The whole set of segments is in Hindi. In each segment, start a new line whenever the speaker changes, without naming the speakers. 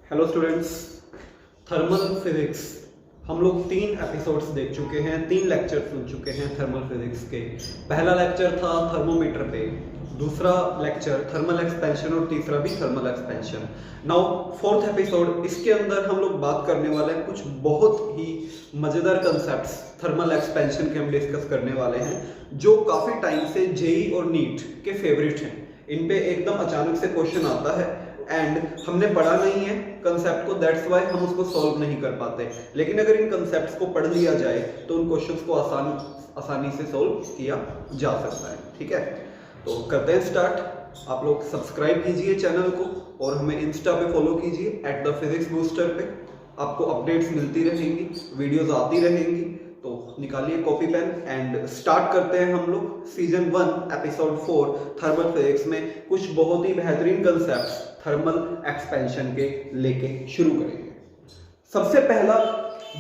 हेलो स्टूडेंट्स, थर्मल फिजिक्स हम लोग 3 एपिसोड्स देख चुके हैं, 3 लेक्चर सुन चुके हैं थर्मल फिजिक्स के। पहला लेक्चर था थर्मोमीटर पे, दूसरा लेक्चर थर्मल एक्सपेंशन और तीसरा भी thermal expansion. Now fourth episode, इसके अंदर हम लोग बात करने वाले हैं कुछ बहुत ही मज़ेदार कंसेप्ट्स थर्मल एक्सपेंशन के हम डिस्कस करने वाले हैं, जो काफ़ी टाइम से जेई और नीट के फेवरेट हैं। इन पे एकदम अचानक से क्वेश्चन आता है एंड हमने पढ़ा नहीं है कंसेप्ट को, दैट्स वाई हम उसको सॉल्व नहीं कर पाते। लेकिन अगर इन कंसेप्ट्स को पढ़ लिया जाए तो उन क्वेश्चंस को आसानी से सॉल्व किया जा सकता है। ठीक है, तो करते हैं स्टार्ट। आप लोग सब्सक्राइब कीजिए चैनल को और हमें इंस्टा पे फॉलो कीजिए @thephysicsbooster पे। आपको अपडेट्स मिलती रहेंगी, वीडियोस आती रहेंगी। तो निकालिए कॉपी पेन एंड स्टार्ट करते हैं हम लोग सीजन 1 एपिसोड 4 थर्मल फिजिक्स में कुछ बहुत ही बेहतरीन कंसेप्ट्स थर्मल एक्सपेंशन के लेके शुरू करेंगे। सबसे पहला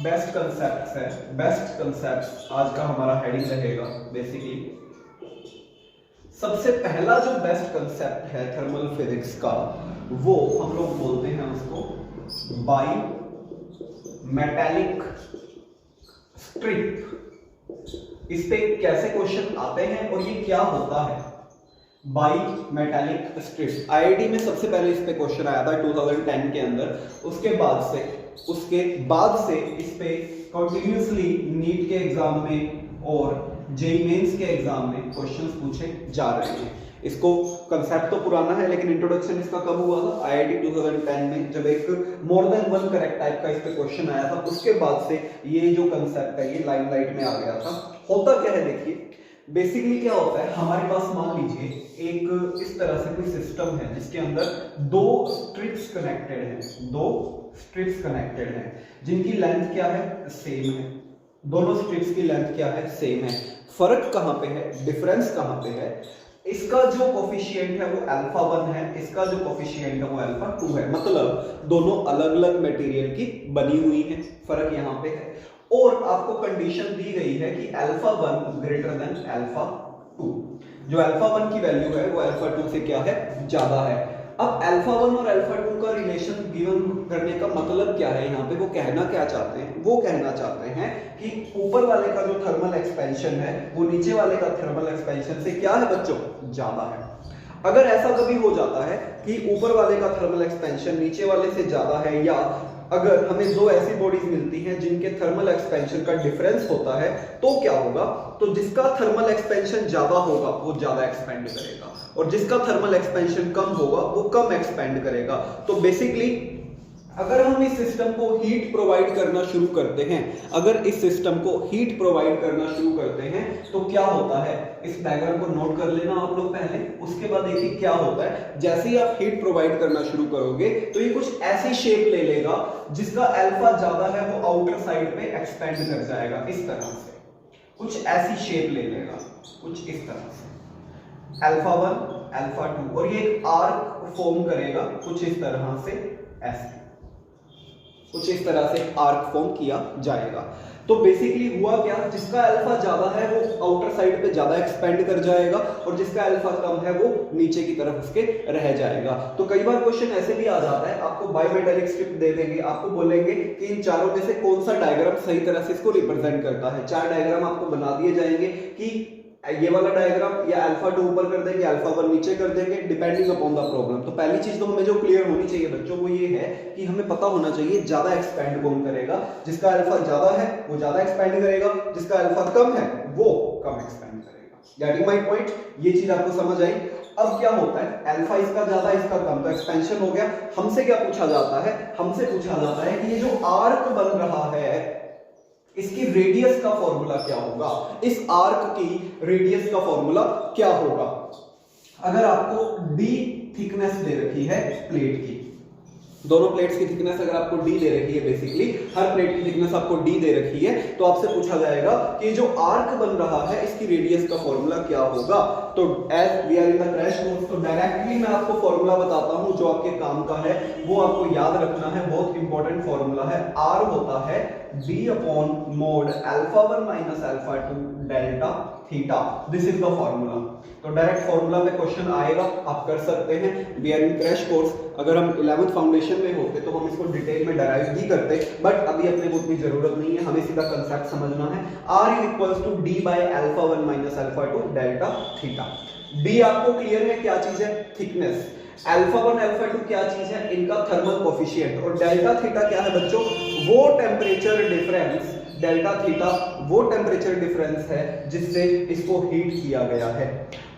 बेस्ट कंसेप्ट है, बेस्ट कंसेप्ट आज का हमारा हेडिंग रहेगा। बेसिकली सबसे पहला जो बेस्ट कंसेप्ट है थर्मल फिजिक्स का, वो हम लोग बोलते हैं उसको बाई मेटालिक स्ट्रिप। इस पे कैसे क्वेश्चन आते हैं और ये क्या होता है बाई मेटालिक स्ट्रिप। आईआईटी में सबसे पहले इस पे क्वेश्चन आया था 2010 के अंदर। उसके बाद से इस पे कंटिन्यूसली नीट के एग्जाम में और जेईई मेंस के एग्जाम में क्वेश्चंस पूछे जा रहे हैं। इसको कंसेप्ट तो पुराना है लेकिन इंट्रोडक्शन इसका कब हुआ था? आईआईटी 2010 में, जब एक more than one correct type का इस पे क्वेश्चन आया था। उसके बाद से ये जो कंसेप्ट है ये लाइमलाइट में आ गया था। होता क्या है देखिए, बेसिकली क्या होता है, हमारे पास मान लीजिए एक इस तरह से कोई सिस्टम है जिसके अंदर दो स्ट्रिप्स कनेक्टेड हैं जिनकी लेंथ क्या है? सेम है। दोनों स्ट्रिप्स की लेंथ क्या है? सेम है। फर्क कहां पे है? डिफरेंस कहां पे है? इसका जो कोफिशिएंट है वो अल्फा 1 है, इसका जो कोफिशिएंट है वो अल्फा 2 है। मतलब दोनों अलग अलग मटेरियल की बनी हुई है, फर्क यहाँ पे है। और आपको कंडीशन दी गई है कि अल्फा 1 ग्रेटर देन अल्फा 2। जो अल्फा 1 की वैल्यू है वो अल्फा 2 से क्या है? ज्यादा है। अब अल्फा 1 और अल्फा 2 का रिलेशन गिवन करने का मतलब क्या है? यहाँ पे वो कहना क्या चाहते हैं? वो कहना चाहते हैं कि ऊपर वाले का जो थर्मल एक्सपेंशन है वो नीचे वाले का थर्मल एक्सपेंशन से क्या है बच्चों? ज्यादा है। अगर ऐसा कभी हो जाता है कि ऊपर वाले का थर्मल एक्सपेंशन नीचे वाले से ज्यादा है, या अगर हमें दो ऐसी बॉडीज मिलती हैं जिनके थर्मल एक्सपेंशन का डिफरेंस होता है, तो क्या होगा? तो जिसका थर्मल एक्सपेंशन ज्यादा होगा वो ज्यादा एक्सपेंड करेगा और जिसका थर्मल एक्सपेंशन कम होगा वो कम एक्सपेंड करेगा। तो बेसिकली अगर हम इस सिस्टम को हीट प्रोवाइड करना शुरू करते हैं, तो क्या होता है? इस डायग्राम को नोट कर लेना आप लोग पहले। उसके बाद देखिए क्या होता है। जैसे ही आप हीट प्रोवाइड करना शुरू करोगे तो ये कुछ ऐसी शेप ले लेगा जिसका अल्फा ज्यादा है वो आउटर साइड पे एक्सपेंड कर जाएगा। इस तरह से कुछ ऐसी शेप ले लेगा, कुछ इस तरह से अल्फा 1 अल्फा 2, और ये एक आर्क फॉर्म करेगा कुछ इस तरह से, ऐसे कुछ इस तरह से आर्क फॉर्म किया जाएगा। तो बेसिकली हुआ क्या? जिसका अल्फा ज्यादा है वो आउटर साइड पे ज्यादा एक्सपेंड कर जाएगा और जिसका अल्फा कम है वो नीचे की तरफ उसके रह जाएगा। तो कई बार क्वेश्चन ऐसे भी आ जाता है, आपको बाईमेटालिक स्ट्रिप दे देंगे, आपको बोलेंगे कि इन चारों में से कौन सा डायग्राम सही तरह से इसको रिप्रेजेंट करता है। 4 डायग्राम आपको बना दिए जाएंगे कि ये वाला डायग्राम या अल्फा 2 ऊपर कर देंगे, अल्फा 1 नीचे कर देंगे, डिपेंडिंग अपॉन द प्रॉब्लम। तो पहली चीज तो हमें जो क्लियर होनी चाहिए बच्चों वो ये है कि हमें पता होना चाहिए ज्यादा एक्सपेंड कौन करेगा। जिसका अल्फा ज्यादा है वो ज्यादा एक्सपेंड करेगा, जिसका अल्फा कम है वो कम एक्सपेंड करेगा। Getting my point? ये चीज आपको समझ आई? अब क्या होता है, अल्फा इसका ज्यादा इसका कम, तो एक्सपेंशन हो गया। हमसे क्या पूछा जाता है? हमसे पूछा जाता है कि ये जो आर्क बन रहा है इसकी रेडियस का फॉर्मूला क्या होगा? इस आर्क की रेडियस का फॉर्मूला क्या होगा? अगर आपको d थिकनेस दे रखी है प्लेट की, दोनों प्लेट्स की थिकनेस अगर आपको d दे रखी है, बेसिकली हर प्लेट की थिकनेस आपको d दे रखी है, तो आपसे पूछा जाएगा कि जो आर्क बन रहा है इसकी रेडियस का फॉर्मूला क्या होगा। तो as we are in the crash course, तो डायरेक्टली मैं आपको फॉर्मूला बताता हूं जो आपके काम का है, वो आपको याद रखना है। बहुत इंपॉर्टेंट फॉर्मूला है। R होता है b upon mode alpha 1 minus alpha 2 delta theta. This is the formula. तो डायरेक्ट फॉर्मूला पे क्वेश्चन आएगा, आप कर सकते हैं। We are in crash course. अगर हम 11th फाउंडेशन में होते तो हम इसको डिटेल में डराइव भी करते, बट अभी अपने को उतनी जरूरत नहीं है, हमें सीधा कंसेप्ट समझना है। R is equals to D by alpha 1 minus alpha 2 delta theta. D आपको क्लियर है क्या चीज है? थिकनेस। अल्फा 1 अल्फा 2 क्या चीज है? इनका थर्मल कोफिशिएंट। और डेल्टा थीटा क्या है बच्चों? वो टेम्परेचर डिफरेंस, डेल्टा थीटा वो टेम्परेचर डिफरेंस है जिससे इसको हीट किया गया है।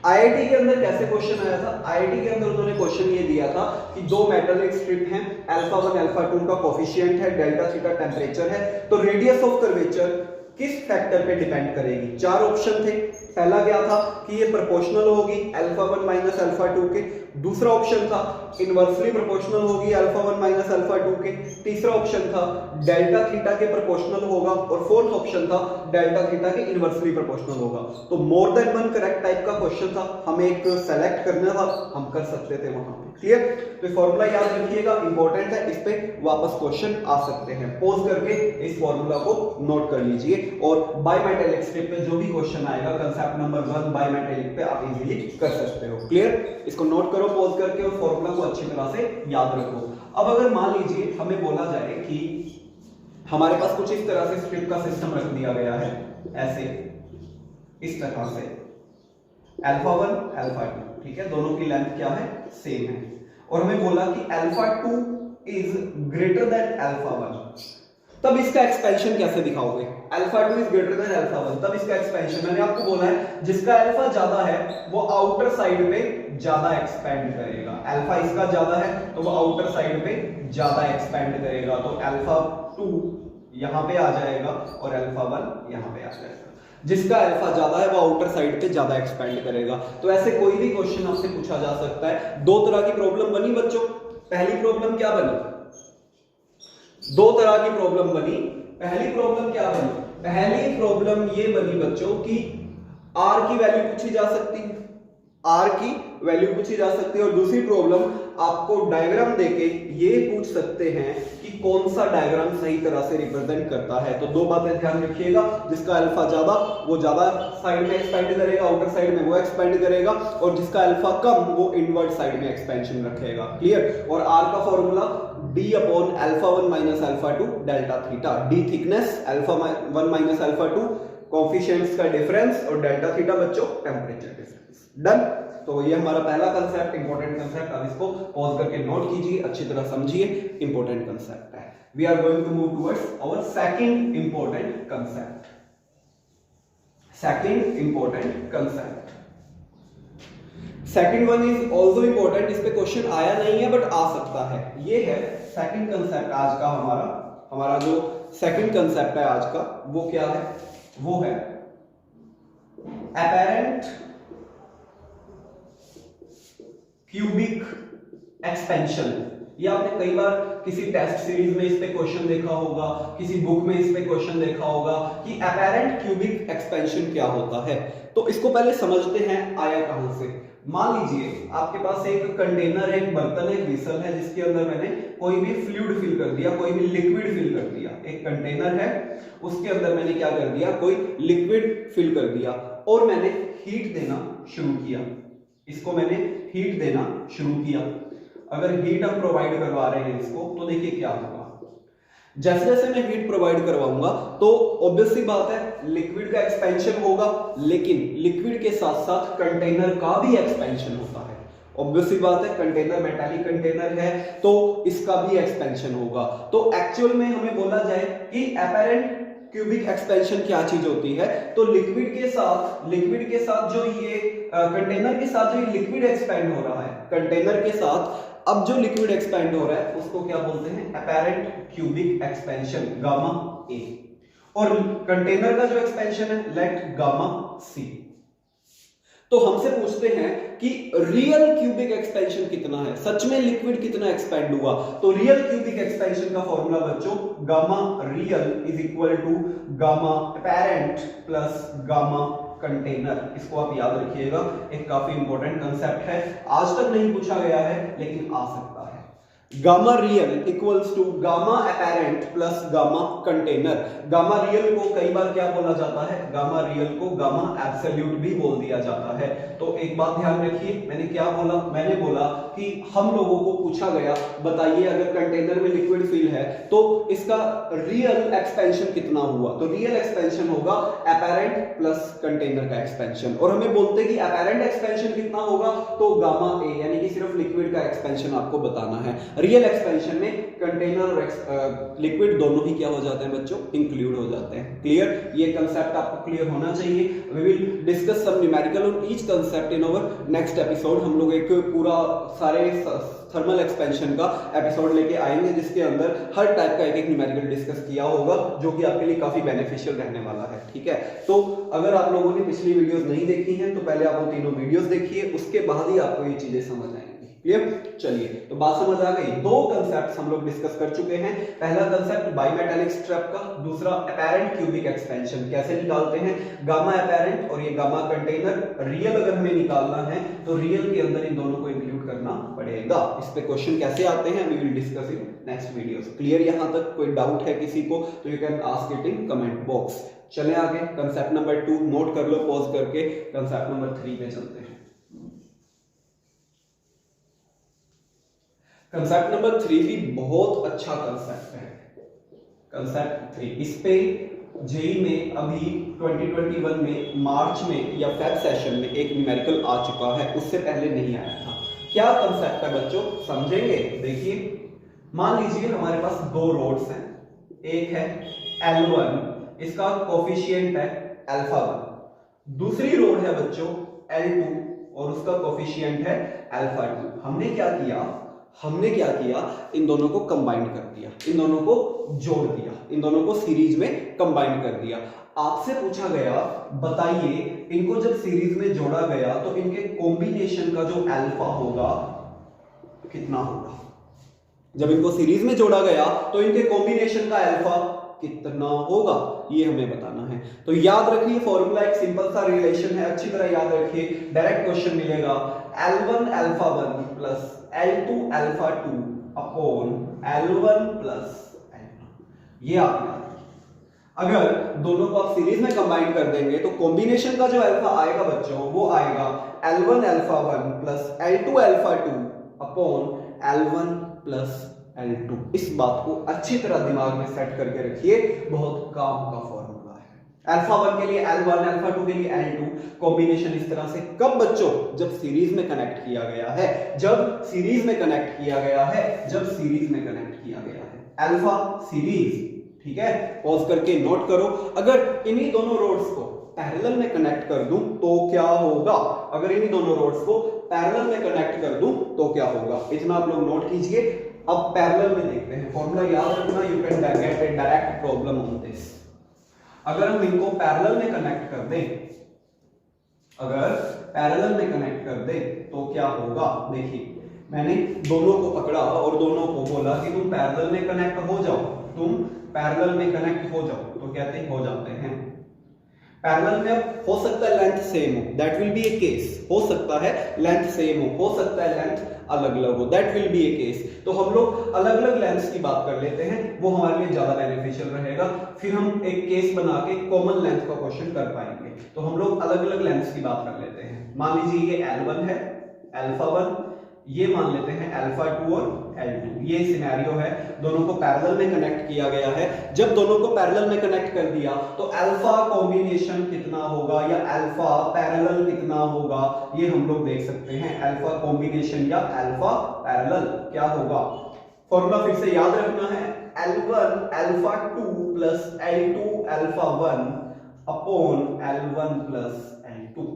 आईआईटी के अंदर कैसे क्वेश्चन आया था? आईआईटी के अंदर उन्होंने क्वेश्चन ये दिया था कि दो मेटलिक स्ट्रिप हैं, अल्फा 1 अल्फा 2 का कोफिशिएंट है, डेल्टा थीटा टेम्परेचर है, तो रेडियस ऑफ कर्वेचर किस फैक्टर पे डिपेंड करेगी? चार ऑप्शन थे। पहला क्या था कि ये प्रोपोर्शनल होगी अल्फा 1 माइनस अल्फा 2 के। दूसरा ऑप्शन था इनवर्सली प्रोपोर्शनल होगी अल्फा 1 माइनस अल्फा 2 के। तीसरा ऑप्शन था डेल्टा थीटा के प्रोपोर्शनल होगा। और फोर्थ ऑप्शन था डेल्टा थीटा के इनवर्सली प्रोपोर्शनल होगा। तो more than one correct type का क्वेश्चन था, हमें एक सेलेक्ट करना था, हम कर सकते थे वहां पे। क्लियर? तो फॉर्मूला याद रखिएगा, इंपॉर्टेंट है, इस पे वापस क्वेश्चन आ सकते हैं। पॉज करके इस फॉर्मूला को नोट कर लीजिए और बायमेटेलिक स्ट्रिप पे जो भी क्वेश्चन आएगा कंसेप्ट नंबर 1 बायमेटेलिक पे आप इजीली कर सकते हो। क्लियर? इसको नोट करो पॉज करके और फॉर्मूला को अच्छी तरह से याद रखो। अब अगर मान लीजिए हमें बोला जाए कि हमारे पास कुछ इस तरह से स्ट्रिप का सिस्टम रख दिया गया है, ऐसे इस तरह से अल्फा 1 अल्फा 2, ठीक है, दोनों की लेंथ क्या है? सेम है। और हमें बोला कि alpha 2 is greater than alpha 1, तब इसका एक्सपेंशन कैसे दिखाओगे? Alpha 2 is greater than alpha 1, तब इसका एक्सपेंशन मैंने आपको बोला है जिसका अल्फा ज्यादा है वो आउटर साइड पे ज्यादा एक्सपेंड करेगा। अल्फा इसका ज्यादा है तो वो आउटर साइड पे ज्यादा एक्सपेंड करेगा। तो अल्फा 2 यहां पे आ जाएगा और अल्फा 1 यहां पे आ जाएगा। जिसका अल्फा ज्यादा है वो आउटर साइड पे ज्यादा एक्सपेंड करेगा। तो ऐसे कोई भी क्वेश्चन आपसे पूछा जा सकता है। दो तरह की प्रॉब्लम बनी बच्चों। पहली प्रॉब्लम क्या बनी? दो तरह की प्रॉब्लम बनी। पहली प्रॉब्लम क्या बनी? पहली प्रॉब्लम ये बनी बच्चों कि R की वैल्यू पूछी जा सकती है, R की वैल्यू पूछी जा सकती है। और दूसरी प्रॉब्लम आपको डायग्राम देके ये पूछ सकते हैं कि कौन सा डायग्राम सही तरह से रिप्रेजेंट करता है। तो दो बातें ध्यान रखिएगा, जिसका अल्फा ज्यादा वो ज्यादा साइड में एक्सपेंड करेगा, आउटर साइड में वो एक्सपेंड करेगा, और जिसका अल्फा कम वो इनवर्ट साइड में एक्सपेंशन रखेगा। क्लियर? और R का formula D upon alpha 1 minus alpha 2 delta theta. D thickness, alpha 1 minus alpha 2 coefficients का डिफरेंस, और डेल्टा थीटा बच्चों टेम्परेचर डिफरेंस। डन? तो ये हमारा पहला कंसेप्ट, इंपॉर्टेंट कंसेप्ट। अब इसको पॉज करके नोट कीजिए, अच्छी तरह समझिए, इंपॉर्टेंट कंसेप्ट है। We are going to move towards our second important concept. Second important concept, second one is also important. इस पे क्वेश्चन आया नहीं है बट आ सकता है। ये है सेकंड कंसेप्ट आज का हमारा जो सेकंड कंसेप्ट है आज का, वो क्या है? वो है अपैरेंट क्यूबिक एक्सपेंशन। ये आपने कई बार किसी टेस्ट सीरीज में इस पे क्वेश्चन देखा होगा, किसी बुक में इस पे क्वेश्चन देखा होगा कि अपैरेंट क्यूबिक एक्सपेंशन क्या होता है। तो इसको पहले समझते हैं आया कहां से। मान लीजिए आपके पास एक कंटेनर है, एक बर्तन है, एक वेसल है, जिसके अंदर मैंने कोई भी फ्लूइड फिल कर दिया, कोई भी लिक्विड फिल कर दिया। एक कंटेनर है, उसके अंदर मैंने क्या कर दिया? कोई लिक्विड फिल कर दिया और मैंने हीट देना शुरू किया। इसको मैंने हीट देना शुरू किया। अगर हीट हम प्रोवाइड करवा रहे हैं इसको, तो देखिए क्या होगा। जैसे जैसे मैं हीट प्रोवाइड करवाऊंगा तो ऑब्वियस सी बात है लिक्विड का एक्सपेंशन होगा, लेकिन लिक्विड के साथ साथ कंटेनर का भी एक्सपेंशन होता है। ऑब्वियस सी बात है, कंटेनर मेटालिक कंटेनर है तो इसका भी एक्सपेंशन होगा। तो एक्चुअल में हमें बोला जाए कि अपैरेंट क्यूबिक एक्सपेंशन क्या चीज होती है, तो लिक्विड के साथ जो ये कंटेनर के साथ जो ये लिक्विड एक्सपेंड हो रहा है, कंटेनर के साथ अब जो लिक्विड एक्सपेंड हो रहा है उसको क्या बोलते हैं? अपैरेंट क्यूबिक एक्सपेंशन, गामा ए। और कंटेनर का जो एक्सपेंशन है लेट गामा सी। तो हमसे पूछते हैं कि रियल क्यूबिक एक्सपेंशन कितना है, सच में लिक्विड कितना एक्सपेंड हुआ। तो रियल क्यूबिक एक्सपेंशन का फॉर्मूला बच्चों gamma real is equal to gamma apparent plus gamma container. इसको आप याद रखिएगा, एक काफी इंपॉर्टेंट कंसेप्ट है, आज तक नहीं पूछा गया है लेकिन आ सकता है। Gamma real equals to gamma apparent plus gamma container. Gamma real को कई बार क्या बोला जाता है, गामा रियल को गामा एब्सोल्यूट भी बोल दिया जाता है। तो एक बात ध्यान रखिए, मैंने क्या बोला, मैंने बोला कि हम लोगों को पूछा गया बताइए अगर कंटेनर में लिक्विड फिल है तो इसका रियल एक्सपेंशन कितना हुआ, तो रियल एक्सपेंशन होगा अपेरेंट प्लस कंटेनर का एक्सपेंशन। और हमें बोलते कि अपेरेंट एक्सपेंशन कितना होगा, तो गामा ए यानी कि सिर्फ लिक्विड का एक्सपेंशन आपको बताना है। रियल एक्सपेंशन में कंटेनर और लिक्विड दोनों ही क्या हो जाते हैं बच्चों, इंक्लूड हो जाते हैं। क्लियर, ये कंसेप्ट आपको क्लियर होना चाहिए। We will discuss some numerical on each concept in our next episode. हम लोग एक पूरा सारे थर्मल एक्सपेंशन का एपिसोड लेके आएंगे जिसके अंदर हर टाइप का एक एक न्यूमेरिकल डिस्कस किया होगा, जो कि आपके लिए काफी बेनिफिशियल रहने वाला है। ठीक है, तो अगर आप लोगों ने पिछली वीडियोस नहीं देखी हैं तो पहले आप वो तीनों वीडियोस देखिए, उसके बाद ही आपको ये चीजें समझ आएंगी। क्लियर, चलिए तो बात समझ आ गई। दो कंसेप्ट हम लोग डिस्कस कर चुके हैं। पहला कंसेप्ट बाइमेटालिक स्ट्रैप का, दूसरा अपेरेंट क्यूबिक एक्सपेंशन कैसे निकालते हैं, गामा अपेरेंट और ये गामा कंटेनर। रियल अगर हमें निकालना है तो रियल के अंदर इन दोनों को इंक्लूड करना पड़ेगा। इस पे क्वेश्चन कैसे आते हैं we will discuss in next videos. Clear, यहां तक कोई डाउट है किसी को तो you can ask it in comment box. चले आगे, कंसेप्ट नंबर 2 नोट कर लो पॉज करके, कंसेप्ट नंबर 3 पे चलते हैं। कंसेप्ट नंबर 3 भी बहुत अच्छा कंसेप्ट है। कंसेप्ट 3 इस पे जेई में अभी 2021 में मार्च में या फेब सेशन में एक न्यूमेरिकल आ चुका है, उससे पहले नहीं आया था। क्या कंसेप्ट है बच्चों, समझेंगे। देखिए, मान लीजिए हमारे पास दो रोड्स हैं, एक है L1, इसका कोफिशिएंट है अल्फा 1, दूसरी रोड है बच्चों L2 और उसका कोफिशिएंट है अल्फा 2। हमने क्या किया, इन दोनों को कंबाइन कर दिया, इन दोनों को जोड़ दिया, इन दोनों को सीरीज में कंबाइन कर दिया। आपसे पूछा गया बताइए इनको जब सीरीज में जोड़ा गया तो इनके कॉम्बिनेशन का जो अल्फा होगा कितना होगा। जब इनको सीरीज में जोड़ा गया तो इनके कॉम्बिनेशन का अल्फा कितना होगा, ये हमें बताना है। तो याद रखिए फॉर्मूला एक सिंपल सा रिलेशन है, अच्छी तरह याद रखिए, डायरेक्ट क्वेश्चन मिलेगा L1 alpha 1 plus L2 alpha 2 upon L1 plus L2। ये आप याद रखिए। अगर दोनों को आप सीरीज में कंबाइन कर देंगे तो कॉम्बिनेशन का जो अल्फा आएगा बच्चों वो आएगा L1 alpha 1 plus L2 alpha 2 upon L1 plus L2। इस बात को अच्छी तरह दिमाग में सेट करके रखिए, बहुत काम का फॉर्मूला है। अल्फा 1 के लिए L1, अल्फा 2 के लिए L2, कॉम्बिनेशन इस तरह से कब बच्चों, जब सीरीज में कनेक्ट किया गया है, जब सीरीज में कनेक्ट किया गया है, जब सीरीज में कनेक्ट किया गया है। अल्फा सीरीज, ठीक है, पॉज करके नोट करो। अगर इन्हीं दोनों रोड्स को पैरेलल में कनेक्ट कर दूं तो क्या होगा, अगर इन्हीं दोनों रोड्स को पैरेलल में कनेक्ट कर दूं तो क्या होगा, इतना आप लोग नोट कीजिए। अब पैरेलल में देखते हैं, फॉर्मूला याद रखना, you can gate A direct problem on this. अगर हम इनको पैरेलल में कनेक्ट कर दें, अगर पैरेलल में कनेक्ट कर दें तो क्या होगा। देखिए, मैंने दोनों को पकड़ा और दोनों को बोला कि तुम पैरेलल में कनेक्ट हो जाओ, तुम पैरेलल में कनेक्ट हो जाओ, तो कहते हैं हो जाते हैं। पैरेलल में अब हो सकता है लेंथ सेम हो, that will be A case, हो सकता है लेंथ सेम हो सकता है लेंथ अलग अलग हो, that will be A case. तो हम लोग अलग अलग लेंथ्स की बात कर लेते हैं, वो हमारे लिए ज्यादा बेनिफिशियल रहेगा, फिर हम एक केस बना के कॉमन लेंथ का क्वेश्चन कर पाएंगे। तो हम लोग अलग अलग लेंथ्स की बात कर लेते हैं। मान लीजिए ये L1 है, अल्फा 1, ये मान लेते हैं अल्फा 2 और L2। ये सिनेरियो है, दोनों को पैरेलल में कनेक्ट किया गया है। जब दोनों को पैरेलल में कनेक्ट कर दिया तो अल्फा कॉम्बिनेशन कितना होगा या अल्फा पैरेलल कितना होगा, ये हम लोग देख सकते हैं। अल्फा कॉम्बिनेशन या अल्फा पैरेलल क्या होगा, फॉर्मूला फिर से याद रखना है, L1 alpha 2 plus L2 alpha 1 upon L1 plus L2।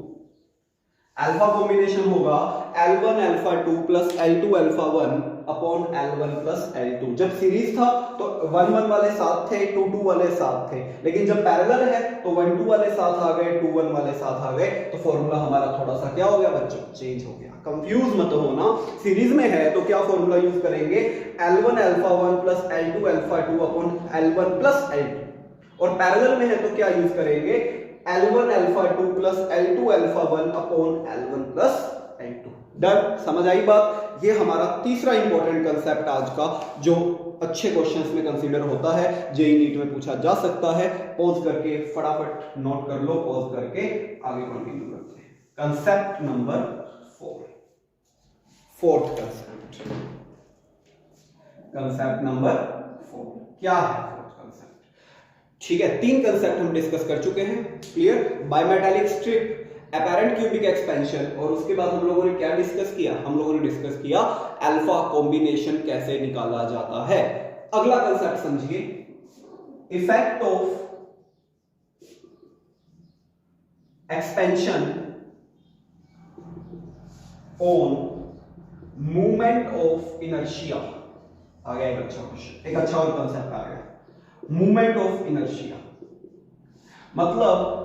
Alpha combination होगा L1 alpha 2 plus L2 alpha 1 upon L1 plus L2। जब सीरीज था तो 1 1 वाले साथ थे, 2 2 वाले साथ थे, लेकिन जब पैरेलल है तो 1 2 वाले साथ आ गए, 2 1 वाले साथ आ गए, तो फॉर्मूला हमारा थोड़ा सा क्या हो गया बच्चों, चेंज हो गया। कंफ्यूज मत होना, सीरीज में है तो क्या फॉर्मूला यूज करेंगे, L1 alpha 1 plus L2 alpha 2 upon L1 plus L2, और पैरेलल में है तो क्या यूज करेंगे, L1 alpha 2 plus L2 alpha 1 upon L1 plus L2। Done, समझ आई बात। ये हमारा तीसरा इंपॉर्टेंट कंसेप्ट आज का, जो अच्छे क्वेश्चंस में कंसीडर होता है, जेईई नीट में पूछा जा सकता है। पॉज करके फटाफट नोट कर लो, पॉज करके आगे कंटिन्यू करते हैं। Concept number 4, fourth concept, concept number 4 क्या है? फोर्थ कंसेप्ट, ठीक है, 3 कंसेप्ट हम डिस्कस कर चुके हैं, clear. Bimetallic strip, apparent cubic expansion, और उसके बाद हम लोगों ने क्या डिस्कस किया? हम लोगों ने डिस्कस किया अल्फा कॉम्बिनेशन कैसे निकाला जाता है। अगला कंसेप्ट समझिए, effect of expansion on movement of inertia. आ गया एक अच्छा क्वेश्चन, एक अच्छा और कंसेप्ट आ गया, मूवमेंट ऑफ इनर्शिया। मतलब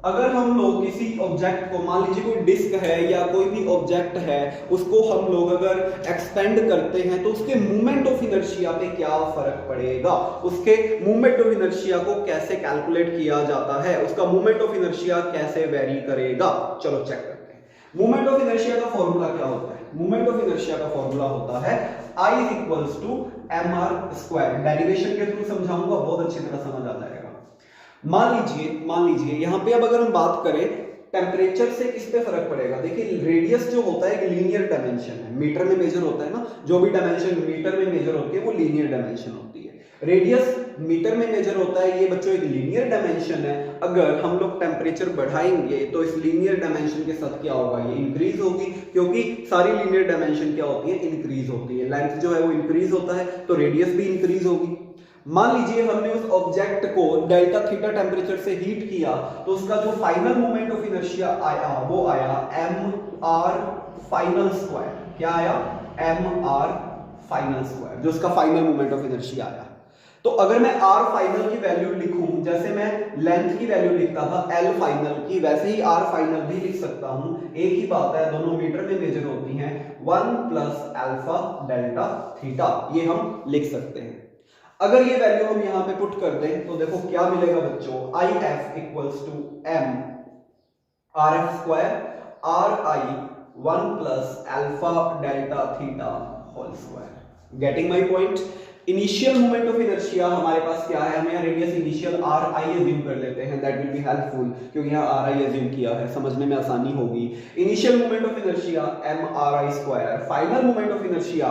अगर हम लोग किसी ऑब्जेक्ट को, मान लीजिए कोई डिस्क है या कोई भी ऑब्जेक्ट है, उसको हम लोग अगर एक्सपेंड करते हैं तो उसके मूवमेंट ऑफ इनर्शिया पे क्या फर्क पड़ेगा, उसके मूवमेंट ऑफ इनर्शिया को कैसे कैलकुलेट किया जाता है, उसका मूवमेंट ऑफ इनर्शिया कैसे वेरी करेगा। चलो चेक करते हैं। मूवमेंट ऑफ इनर्शिया का फॉर्मूला क्या होता है? मूवमेंट ऑफ इनर्शिया का फॉर्मूला होता है I = mr²। डेरिवेशन के थ्रू समझाऊंगा, बहुत अच्छी तरह समझ आ जाएगा। मान लीजिए यहां पे अब अगर हम बात करें टेम्परेचर से किस पे फर्क पड़ेगा। देखिए रेडियस जो होता है एक लीनियर डायमेंशन है, मीटर में मेजर होता है ना, जो भी डायमेंशन मीटर में मेजर होती है वो लीनियर डायमेंशन होती है। रेडियस मीटर में मेजर होता है, ये बच्चों एक लीनियर डायमेंशन है। अगर हम लोग टेम्परेचर बढ़ाएंगे तो इस लीनियर डायमेंशन के साथ क्या होगा? ये इंक्रीज होगी, क्योंकि सारी लीनियर डायमेंशन क्या होती है? इंक्रीज होती है। लेंथ जो है वो इंक्रीज होता है तो रेडियस भी इंक्रीज होगी। मान लीजिए हमने उस ऑब्जेक्ट को डेल्टा थीटा टेम्परेचर से हीट किया तो उसका जो फाइनल मोमेंट ऑफ इनर्शिया आया वो आया mr फाइनल स्क्वायर। क्या आया? mr फाइनल स्क्वायर, जो उसका फाइनल मोमेंट ऑफ इनर्शिया आया। तो अगर मैं r फाइनल की वैल्यू लिखूं, जैसे मैं लेंथ की वैल्यू लिखता था l फाइनल की, वैसे ही r फाइनल भी लिख सकता हूं। एक ही बात है, दोनों मीटर में मेजर होती हैं। 1 + अल्फा डेल्टा थीटा, ये हम लिख सकते हैं। अगर ये वैल्यू हम यहां पे पुट कर दें तो देखो क्या मिलेगा बच्चों? IF = m RF², RI 1 + alpha delta theta whole square. Getting my point? Initial moment of inertia हमारे पास क्या है? हम यहाँ रेडियस इनिशियल RI अज्यूम कर लेते हैं, दैट विल बी हेल्पफुल, क्योंकि यहाँ RI अज्यूम किया है, समझने में आसानी होगी। Initial moment of inertia mRI², final moment of inertia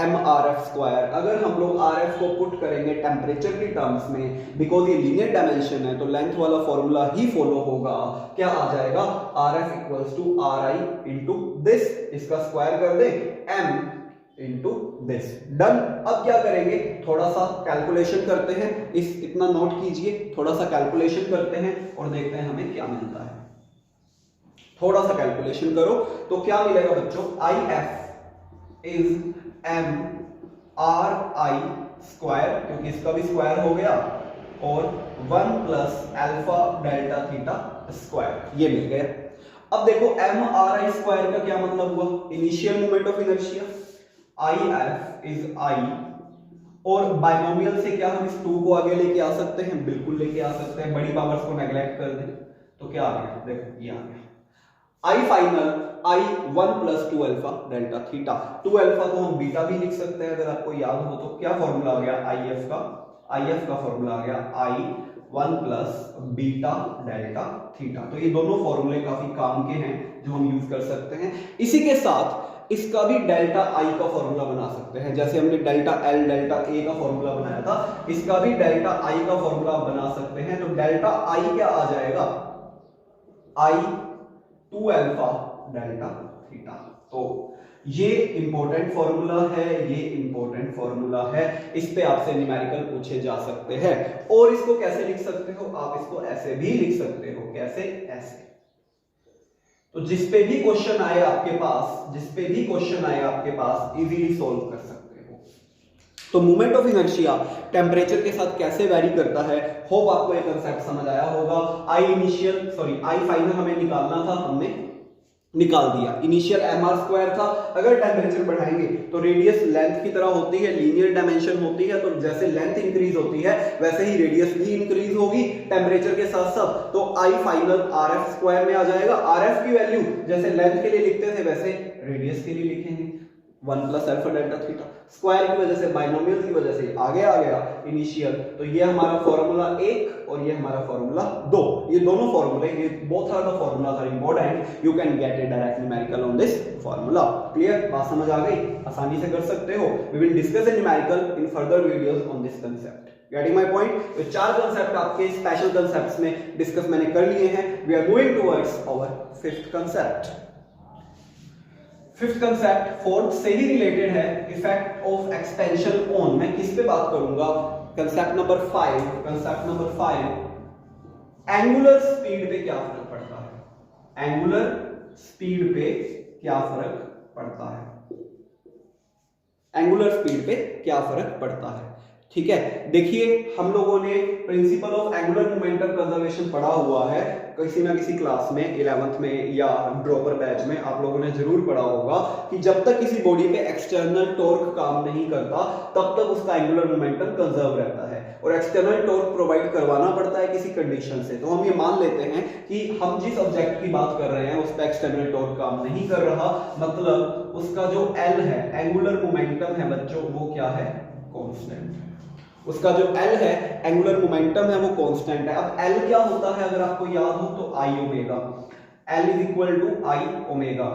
mRF²। अगर हम लोग RF को पुट करेंगे टेम्परेचर की टर्म्स में, बिकॉज ये लीनियर डायमेंशन है तो लेंथ वाला फॉर्मूला ही फॉलो होगा। क्या आ जाएगा? RF = RI × दिस, इसका स्क्वायर कर दे m × दिस। डन। अब क्या करेंगे? थोड़ा सा कैलकुलेशन करते हैं, इतना नोट कीजिए, थोड़ा सा कैलकुलेशन करते हैं और देखते हैं हमें क्या मिलता है। थोड़ा सा कैलकुलेशन करो तो क्या मिलेगा बच्चों? IF = mRI², क्योंकि इसका भी स्क्वायर हो गया, और 1 + अल्फा डेल्टा थीटा स्क्वायर, ये मिल गया। अब देखो mRI² का क्या मतलब हुआ? Initial moment of inertia. IF = I, और बाइनोमियल से क्या हम इस 2 को आगे लेके आ सकते हैं? बिल्कुल लेके आ सकते हैं। बड़ी पावर्स को नेग्लेक्ट कर दें तो क्या आ गया? देखो ये आ गया I final I 1 + 2 alpha delta theta. 2 alpha को हम बीटा भी लिख सकते हैं, अगर आपको याद हो तो। क्या फॉर्मूला आ गया IF का? IF का फॉर्मूला आ गया I 1 + बीटा डेल्टा थीटा। तो ये दोनों फॉर्मूले काफी काम के हैं जो हम यूज कर सकते हैं। इसी के साथ इसका भी डेल्टा I का फॉर्मूला बना सकते हैं, जैसे हमने डेल्टा L डेल्टा A का फॉर्मूला बनाया था, इसका भी डेल्टा I का फॉर्मूला बना सकते हैं। तो डेल्टा I क्या आ जाएगा? I 2 alpha delta theta. तो ये इंपॉर्टेंट फॉर्मूला है, ये इंपॉर्टेंट फॉर्मूला है, इस पे आपसे न्यूमेरिकल पूछे जा सकते हैं। और इसको कैसे लिख सकते हो? आप इसको ऐसे भी लिख सकते हो। कैसे? ऐसे। तो जिस पे भी क्वेश्चन आए आपके पास, इजीली सॉल्व कर सकते हो। तो मूवमेंट ऑफ इनर्शिया टेम्परेचर के साथ कैसे वैरी करता है, होप आपको ये कांसेप्ट समझ आया होगा। I फाइनल हमें निकालना था, हमने निकाल दिया। इनिशियल mr स्क्वायर था, अगर टेम्परेचर बढ़ाएंगे तो रेडियस लेंथ की तरह होती है, लीनियर डायमेंशन होती है, तो जैसे लेंथ इंक्रीज होती है वैसे ही रेडियस भी इंक्रीज होगी टेम्परेचर के साथ साथ, तो आई फाइनल rf स्क्वायर में आ जाएगा। rf की वैल्यू जैसे लेंथ के लिए लिखते थे वैसे रेडियस के लिए लिखेंगे 1 plus alpha delta theta, square की वजह से, बाइनोमियल की वजह से आगे आ गया इनिशियल। तो ये हमारा फॉर्मूला 1 और ये हमारा फॉर्मूला 2, ये दोनों फॉर्मूले, ये both are the formulas are important, you can get it direct numerical on this formula. Clear, बात समझ आ गई, आसानी से कर सकते हो। We will discuss in numerical in further videos on this concept. Getting my point? तो 4 कांसेप्ट आपके स्पेशल कांसेप्ट्स में डिस्कस मैंने कर लिए हैं। We are moving towards our 5th concept. 5th concept 4th से ही रिलेटेड है, इफेक्ट ऑफ एक्सपेंशन ऑन। मैं किस पे बात करूंगा? Concept number 5, concept number 5, angular speed पे क्या फर्क पड़ता है? एंगुलर स्पीड पे क्या फर्क पड़ता है? एंगुलर स्पीड पे क्या फर्क पड़ता है? ठीक है, देखिए हम लोगों ने principle of angular momentum conservation पढ़ा हुआ है किसी ना किसी क्लास में, 11th में या ड्रॉपर बैच में आप लोगों ने जरूर पढ़ा होगा कि जब तक किसी बॉडी पे एक्सटर्नल टॉर्क काम नहीं करता तब तक उसका एंगुलर मोमेंटम कंजर्व रहता है, और एक्सटर्नल टॉर्क प्रोवाइड करवाना पड़ता है किसी कंडीशन से। तो हम ये मान लेते हैं कि हम जिस ऑब्जेक्ट की बात कर रहे हैं उस पर एक्सटर्नल टॉर्क काम नहीं कर रहा, मतलब उसका जो L है, एंगुलर मोमेंटम है बच्चों, वो क्या है? कांस्टेंट। उसका जो L है, एंगुलर मोमेंटम है, वो कांस्टेंट है। अब L क्या होता है अगर आपको याद हो तो I omega, L is equal to I omega.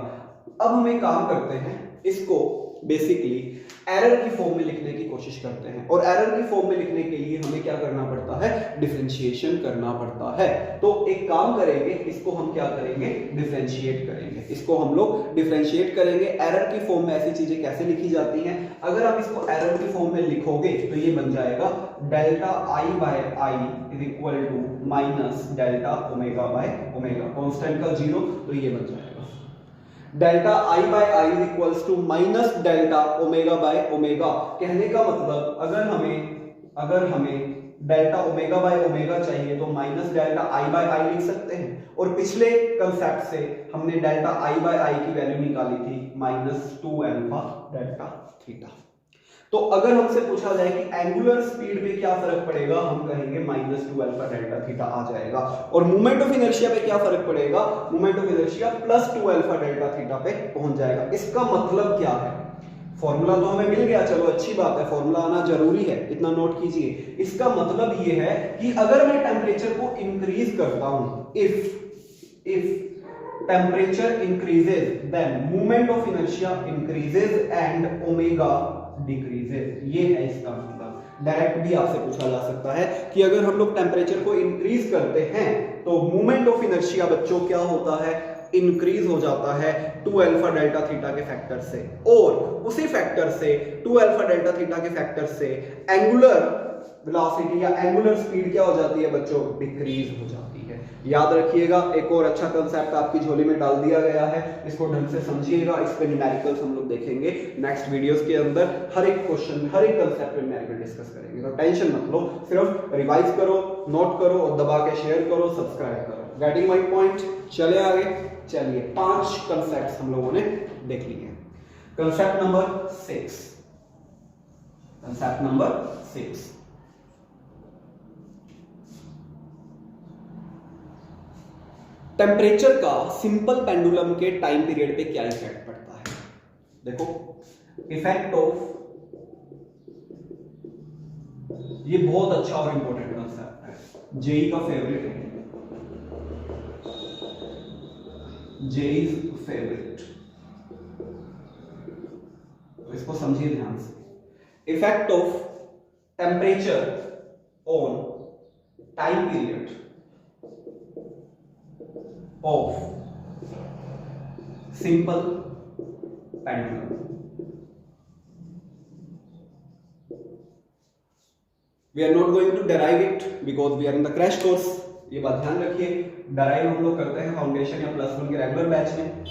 अब हम एक काम करते हैं, इसको बेसिकली एरर की फॉर्म में लिखने की कोशिश करते हैं, और एरर की फॉर्म में लिखने के लिए हमें क्या करना पड़ता है? डिफरेंशिएशन करना पड़ता है। तो एक काम करेंगे, इसको हम क्या करेंगे? डिफरेंशिएट करेंगे। इसको हम लोग डिफरेंशिएट करेंगे। एरर की फॉर्म में ऐसी चीजें कैसे लिखी जाती हैं? अगर आप इसको एरर की फॉर्म में लिखोगे तो ये बन जाएगा delta I by I is equal to minus delta omega by omega, constant का 0, तो ये बन जाएगा delta I by I is equals to minus delta omega by omega. कहने का मतलब अगर हमें डेल्टा ओमेगा बाय ओमेगा चाहिए तो माइनस डेल्टा आई बाय आई लिख सकते हैं, और पिछले कंसेप्ट से हमने डेल्टा आई बाय आई की वैल्यू निकाली थी -2 अल्फा डेल्टा थीटा। तो अगर हमसे पूछा जाए कि एंगुलर स्पीड पे क्या फर्क पड़ेगा, हम कहेंगे -2 अल्फा डेल्टा थीटा आ जाएगा। और मोमेंट ऑफ इनर्शिया पे क्या फर्क पड़ेगा? Moment of inertia +2 alpha delta theta पे पहुंच जाएगा। इसका मतलब क्या है? फॉर्मूला तो हमें मिल गया, चलो अच्छी बात है, फॉर्मूला आना जरूरी है, इतना नोट कीजिए। इसका मतलब ये है कि अगर मैं टेम्परेचर को इंक्रीज करता हूं, if temperature increases then moment of inertia increases and omega decreases. ये है इसका मतलब। डायरेक्ट भी आपसे पूछा जा सकता है कि अगर हम लोग टेम्परेचर को इंक्रीज करते हैं तो मोमेंट ऑफ इनर्शिया बच्चों क्या होता है? इंक्रीज हो जाता है 2 अल्फा डेल्टा थीटा के फैक्टर से, और उसी फैक्टर से 2 अल्फा डेल्टा थीटा के फैक्टर से एंगुलर वेलोसिटी या एंगुलर स्पीड क्या हो जाती है बच्चों? डिक्रीज हो जाती है। याद रखिएगा, एक और अच्छा कंसेप्ट आपकी झोली में डाल दिया गया है, इसको ढंग से समझिएगा। इस पे न्यूमेरिकल्स हम लोग देखेंगे नेक्स्ट वीडियोस के अंदर। हर एक क्वेश्चन, हर एक कंसेप्ट पे न्यूमेरिकल डिस्कस करेंगे, तो टेंशन मत लो, सिर्फ रिवाइज करो, नोट करो और दबा के शेयर करो, सब्सक्राइब करो। Getting my point? चले आगे, चलिए 5 कंसेप्ट्स हम लोगों ने देख लिए। Concept number 6, concept number 6, temperature का सिंपल पेंडुलम के टाइम पीरियड पे क्या इफेक्ट पड़ता है? देखो, इफेक्ट ऑफ, ये बहुत अच्छा और इंपॉर्टेंट कंसेप्ट है, जेई का फेवरेट है, जेई's फेवरेट, तो इसको समझिए ध्यान से। Effect of temperature on time period of simple pendulum। We are not going to derive it because we are in the crash course, ये बात ध्यान रखिए। डराइव हम लोग करते हैं फाउंडेशन या +1 के रेगुलर बैच में।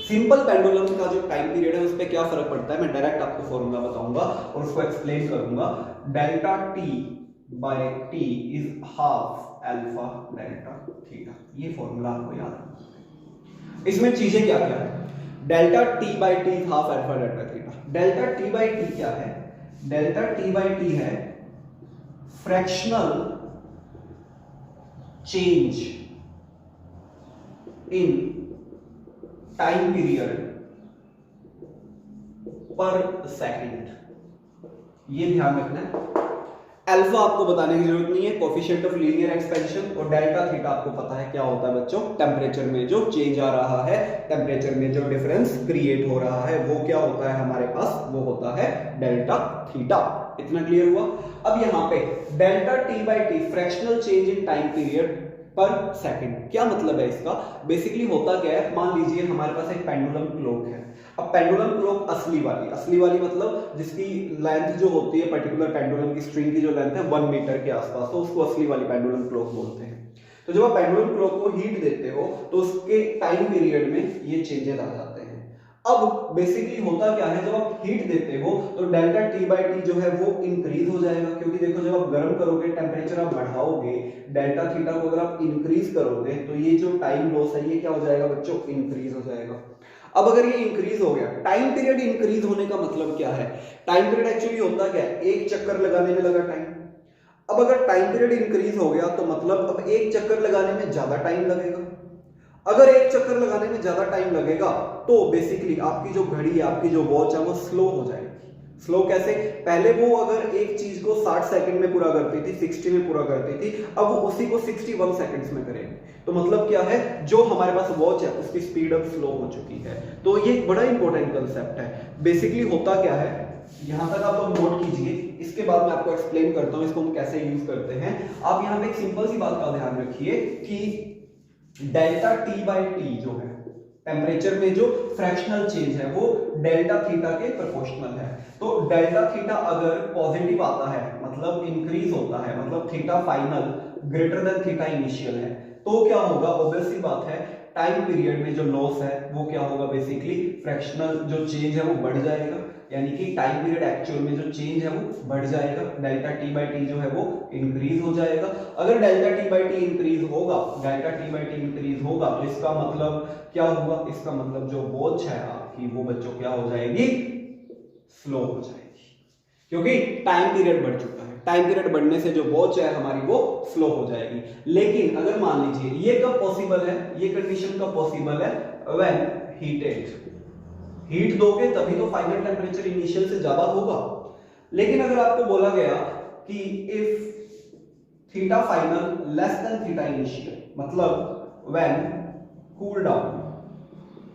सिंपल पेंडुलम का जो टाइम पीरियड है उस पर क्या फर्क पड़ता है, मैं डायरेक्ट आपको फॉर्मूला बताऊंगा और उसको एक्सप्लेन करूंगा। Delta T by T is half alpha delta theta, ये फॉर्मूला आपको याद रखना है। इसमें चीजें क्या क्या है, delta T by T half alpha delta theta. Delta T by T क्या है, डेल्टा टी बाई टी है fractional change in time period per second. ये ध्यान रखना है। अल्फा आपको बताने की जरूरत नहीं है, कोफिशिएंट ऑफ लीनियर एक्सपेंशन, और डेल्टा थीटा आपको पता है क्या होता है बच्चों, टेम्परेचर में जो चेंज आ रहा है, टेम्परेचर में जो डिफरेंस क्रिएट हो रहा है वो क्या होता है हमारे पास, वो होता है डेल्टा थीटा। इतना क्लियर हुआ। अब यहां पे delta T by T fractional change in time period per second, क्या मतलब है इसका, बेसिकली होता क्या है, मान लीजिए हमारे पास एक पेंडुलम क्लॉक है। अब पेंडुलम क्लॉक असली वाली मतलब जिसकी लेंथ जो होती है पर्टिकुलर पेंडुलम की स्ट्रिंग की जो लेंथ है 1 मीटर के आसपास, तो उसको असली वाली पेंडुलम क्लॉक बोलते हैं। तो जब आप पेंडुलम क्लॉक को हीट देते हो तो उसके टाइम पीरियड में ये चेंजेस आ जाते हैं। अब बेसिकली होता क्या है, जब आप हीट देते हो तो डेल्टा टी बाई टी जो है वो इंक्रीज हो जाएगा, क्योंकि देखो जब आप गर्म करोगे टेम्परेचर आप बढ़ाओगे, डेल्टा थीटा को अगर आप इंक्रीज करोगे तो ये जो टाइम लॉस है ये क्या हो जाएगा बच्चों, इंक्रीज हो जाएगा। अब अगर ये इंक्रीज हो गया, टाइम पीरियड इंक्रीज होने का मतलब क्या है, टाइम पीरियड एक्चुअली होता क्या है, एक चक्कर लगाने में लगा टाइम। अब अगर टाइम पीरियड इंक्रीज हो गया तो मतलब अब एक चक्कर लगाने में ज्यादा टाइम लगेगा। अगर एक चक्कर लगाने में ज्यादा टाइम लगेगा तो बेसिकली आपकी जो घड़ी है, आपकी जो वॉच है वो स्लो हो जाएगी। स्लो कैसे, पहले वो अगर एक चीज को 60 सेकंड में पूरा करती थी, 60 में पूरा करती थी, अब वो उसी को 61 सेकंड्स में करेगी। तो मतलब क्या है, जो हमारे पास वॉच है उसकी स्पीड अब स्लो हो चुकी है। तो ये एक बड़ा इंपॉर्टेंट कंसेप्ट है। बेसिकली होता क्या है, यहां तक आप लोग नोट कीजिए, इसके बाद मैं आपको एक्सप्लेन करता हूं इसको हम कैसे यूज करते हैं। आप यहां पे एक सिंपल सी बात का ध्यान रखिए कि डेल्टा टी बाई टी जो है टेम्परेचर में जो फ्रैक्शनल चेंज है वो डेल्टा थीटा के प्रोपोर्शनल है। तो डेल्टा थीटा अगर पॉजिटिव आता है मतलब इंक्रीज होता है, मतलब theta final greater than theta initial है, तो क्या होगा, ऑब्वियस सी बात है टाइम पीरियड में जो लॉस है वो क्या होगा, बेसिकली फ्रैक्शनल जो चेंज है वो बढ़ जाएगा, यानी कि टाइम पीरियड एक्चुअल में जो चेंज है वो बढ़ जाएगा, डेल्टा टी बाई टी जो है वो इंक्रीज हो जाएगा। अगर delta T by T increase होगा, delta T by T increase होगा तो इसका मतलब क्या हुआ, इसका मतलब जो वॉच है आपकी वो बच्चों क्या हो जाएगी, स्लो हो जाएगी, क्योंकि टाइम पीरियड बढ़ चुका है। टाइम पीरियड बढ़ने से जो वॉच है हमारी वो स्लो हो जाएगी। लेकिन अगर मान लीजिए ये कब पॉसिबल है, ये कंडीशन कब पॉसिबल है, व्हेन हीटेड, हीट दोगे तभी तो फाइनल टेम्परेचर इनिशियल से ज्यादा होगा। लेकिन अगर आपको बोला गया कि if theta final less than theta initial, मतलब व्हेन कूल डाउन,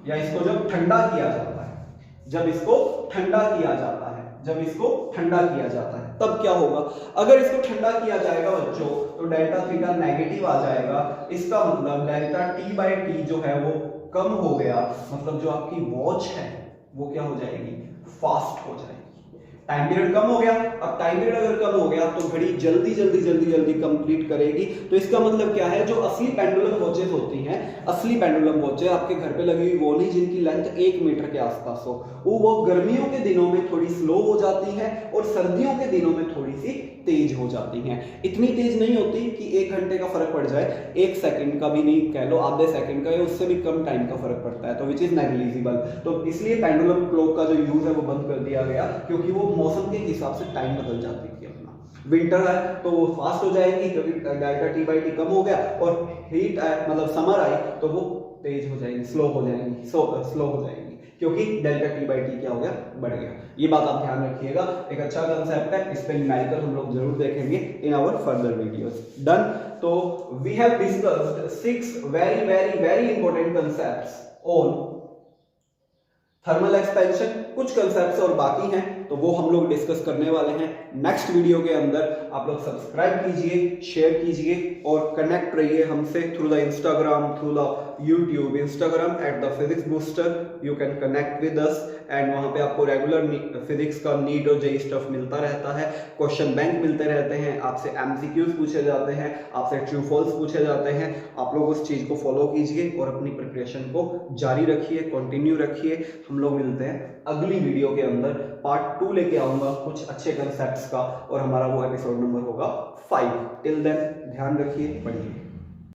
या इसको जब ठंडा किया जाता है, जब इसको ठंडा किया जाता है, जब इसको ठंडा किया जाता है तब क्या होगा, अगर इसको ठंडा किया जाएगा बच्चों तो डेल्टा थीटा नेगेटिव आ जाएगा। इसका मतलब डेल्टा टी बाई टी जो है वो कम हो गया, मतलब जो आपकी वॉच है वो क्या हो जाएगी, फास्ट हो जाएगी। टाइम पीरियड कम हो गया, अब टाइम पीरियड अगर कम हो गया तो घड़ी जल्दी जल्दी जल्दी जल्दी कंप्लीट करेगी। तो इसका मतलब क्या है, जो असली पेंडुलम वॉचेस होती हैं, असली पेंडुलम वॉचेस आपके घर पे लगी हुई वो नहीं जिनकी लेंथ 1 मीटर के आसपास हो, वो गर्मियों के दिनों में थोड़ी स्लो हो जाती है और सर्दियों के दिनों में थोड़ी सी तेज हो जाती हैं। इतनी तेज नहीं होती कि 1 घंटे का फर्क पड़ जाए, 1 सेकंड का भी नहीं, कह लो आधे सेकंड का या उससे भी कम टाइम का फर्क पड़ता है, तो विच इज नेग्लिजिबल। तो इसलिए पेंडुलम क्लॉक का जो यूज है वो बंद कर दिया गया, क्योंकि वो मौसम के हिसाब से टाइम बदल जाती है अपना। विंटर है तो वो फास्ट हो जाएगी क्योंकि डेल्टा टी बाई टी कम हो गया, और हीट है मतलब समर आई तो वो तेज हो जाएगी, स्लो हो जाएगी, स्लो हो जाएगी, क्योंकि डेल्टा टी बाई टी क्या हो गया, बढ़ गया। ये बात आप ध्यान रखिएगा, एक अच्छा कंसेप्ट है, इस पे न्यूमेरिकल हम लोग जरूर देखेंगे in our further videos. Done. तो we have discussed 6 very very very important concepts on thermal expansion. कुछ कंसेप्ट्स और बाकी हैं तो वो हम लोग डिस्कस करने वाले हैं नेक्स्ट वीडियो के अंदर। आप लोग सब्सक्राइब कीजिए, शेयर कीजिए और कनेक्ट रहिए हमसे through the Instagram, through the YouTube, Instagram @thephysicsbooster, you can connect with us, and वहां पे आपको रेगुलर फिजिक्स का नीट और जेई स्टफ मिलता रहता है, क्वेश्चन बैंक मिलते रहते हैं, आपसे एमसीक्यूज पूछे जाते हैं, आपसे ट्रू फॉल्स पूछे जाते हैं। आप लोग उस चीज को फॉलो कीजिए और अपनी प्रिपरेशन को जारी रखिए, कंटिन्यू रखिए। हम लोग मिलते हैं अगली वीडियो के अंदर, पार्ट 2 लेके आऊंगा कुछ अच्छे कंसेप्ट्स का, और हमारा वो एपिसोड नंबर होगा 5। टिल देन ध्यान रखिए, पढ़िए।